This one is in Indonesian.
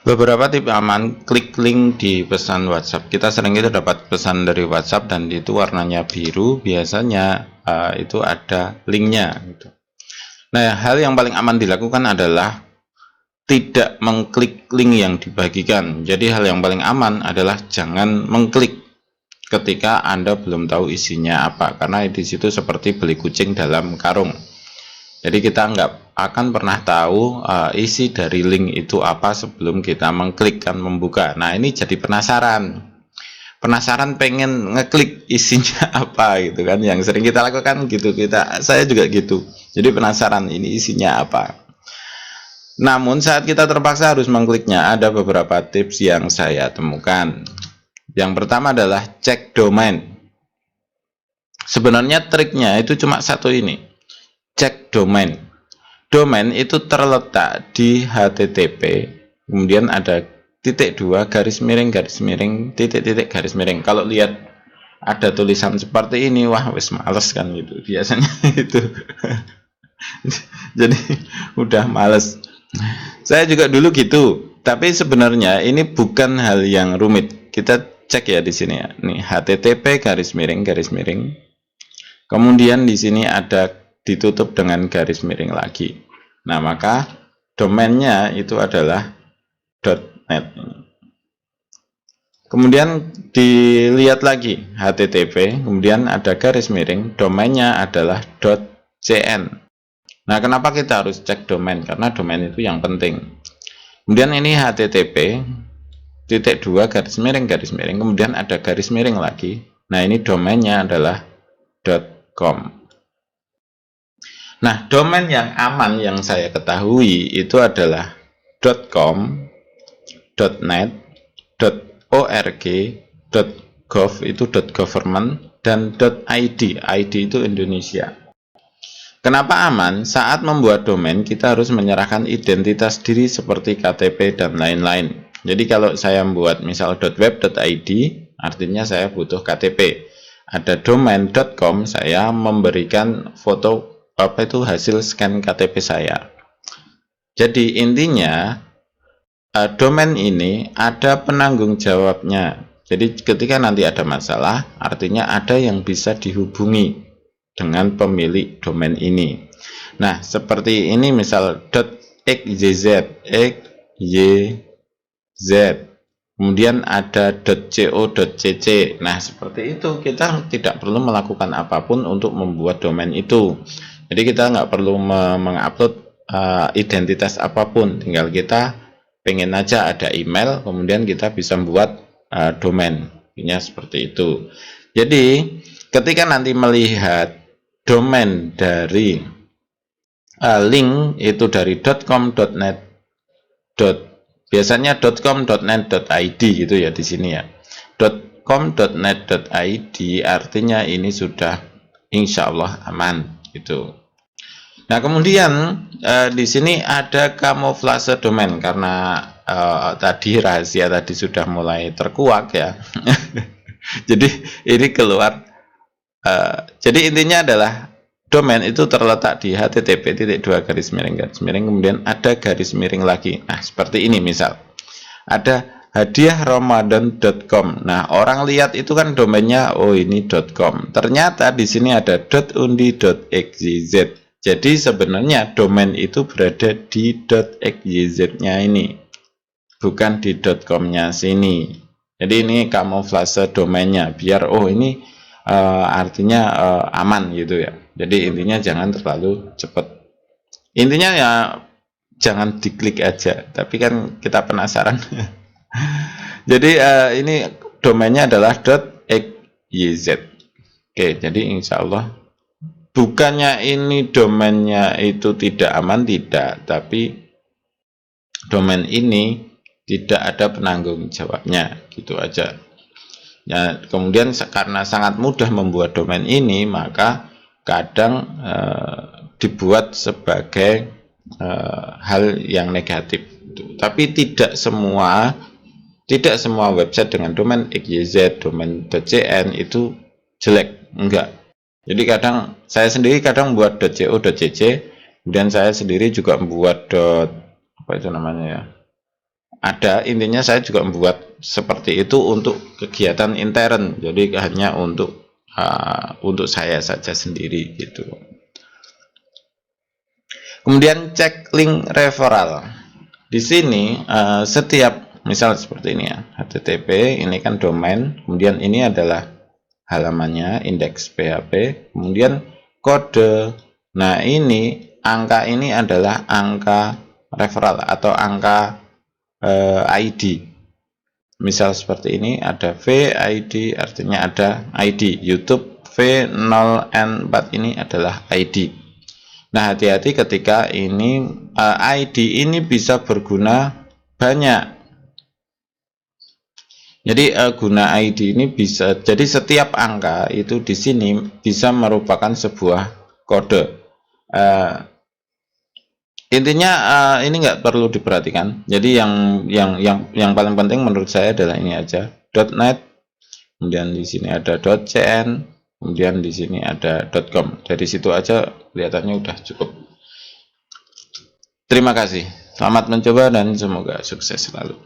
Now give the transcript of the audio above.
Beberapa tip aman, klik link di pesan WhatsApp. Kita sering itu dapat pesan dari WhatsApp dan itu warnanya biru, biasanya itu ada linknya gitu. Nah, hal yang paling aman dilakukan adalah tidak mengklik link yang dibagikan. Jadi hal yang paling aman adalah jangan mengklik ketika Anda belum tahu isinya apa, karena di situ seperti beli kucing dalam karung. Jadi kita nggak akan pernah tahu isi dari link itu apa sebelum kita mengklik dan membuka. Nah, ini jadi penasaran pengen ngeklik isinya apa gitu kan, yang sering kita lakukan gitu. Saya juga gitu, jadi penasaran ini isinya apa. Namun saat kita terpaksa harus mengkliknya, ada beberapa tips yang saya temukan. Yang pertama adalah cek domain. Sebenarnya triknya itu cuma satu ini, cek domain. Domain itu terletak di HTTP, kemudian ada titik dua garis miring titik garis miring. Kalau lihat ada tulisan seperti ini, wah wis males kan gitu biasanya itu. Jadi udah males. Saya juga dulu gitu, tapi sebenarnya ini bukan hal yang rumit. Kita cek ya di sini ya. Nih HTTP garis miring. Kemudian di sini ada ditutup dengan garis miring lagi. Nah, maka domainnya itu adalah .net. Kemudian dilihat lagi HTTP, kemudian ada garis miring, domainnya adalah .cn. Nah, kenapa kita harus cek domain? Karena domain itu yang penting. Kemudian ini HTTP titik dua garis miring, kemudian ada garis miring lagi. Nah, ini domainnya adalah .com. Nah, domain yang aman yang saya ketahui itu adalah .com, .net, .org, .gov itu .government, dan .id. ID itu Indonesia. Kenapa aman? Saat membuat domain, kita harus menyerahkan identitas diri seperti KTP dan lain-lain. Jadi kalau saya membuat misal .web.id, artinya saya butuh KTP. Ada domain.com, saya memberikan foto hasil scan KTP saya. Jadi intinya domain ini ada penanggung jawabnya. Jadi ketika nanti ada masalah, artinya ada yang bisa dihubungi dengan pemilik domain ini. Nah, seperti ini misal .xyz, kemudian ada .co.cc. Nah, seperti itu kita tidak perlu melakukan apapun untuk membuat domain itu. Jadi kita nggak perlu mengupload identitas apapun, tinggal kita pengen aja ada email, kemudian kita bisa membuat domain. Ini seperti itu. Jadi ketika nanti melihat domain dari link itu dari .com, .net, biasanya .com, .net, .id gitu ya di sini ya. .com, .net, .id artinya ini sudah insya Allah aman gitu. Nah, kemudian di sini ada kamuflase domain karena tadi rahasia tadi sudah mulai terkuak ya. Jadi ini keluar. Jadi intinya adalah domain itu terletak di HTTP garis miring kemudian ada garis miring lagi. Nah, seperti ini misal. Ada hadiahramadan.com. Nah, orang lihat itu kan domainnya oh ini .com. Ternyata di sini ada .undi.xyz. Jadi sebenarnya domain itu berada di .xyz-nya ini, bukan di .com-nya sini. Jadi ini kamuflase domainnya biar oh ini artinya aman gitu ya. Jadi intinya jangan terlalu cepat. Intinya ya jangan diklik aja, tapi kan kita penasaran. Jadi ini domainnya adalah .xyz. Oke, jadi insya Allah bukannya ini domainnya itu tidak aman, tidak, tapi domain ini tidak ada penanggung jawabnya, gitu aja. Ya, kemudian karena sangat mudah membuat domain ini, maka kadang dibuat sebagai hal yang negatif. Tapi tidak semua website dengan domain xyz, domain .cn itu jelek, enggak. Jadi kadang saya sendiri kadang buat .co.cc, kemudian saya sendiri juga membuat apa itu namanya ya, ada, intinya saya juga membuat seperti itu untuk kegiatan intern, jadi hanya untuk saya saja sendiri gitu. Kemudian cek link referral. Di sini setiap misal seperti ini ya, HTTP ini kan domain, kemudian ini adalah halamannya, indeks PHP, kemudian kode. Nah, ini angka ini adalah angka referral atau angka ID. Misal seperti ini ada VID, artinya ada ID. YouTube V0N4 ini adalah ID. Nah, hati-hati ketika ini ID ini bisa berguna banyak. Jadi guna ID ini bisa, jadi setiap angka itu di sini bisa merupakan sebuah kode. Intinya ini nggak perlu diperhatikan. Jadi yang paling penting menurut saya adalah ini aja, .net, kemudian di sini ada .cn, kemudian di sini ada .com. Dari situ aja kelihatannya udah cukup. Terima kasih. Selamat mencoba dan semoga sukses selalu.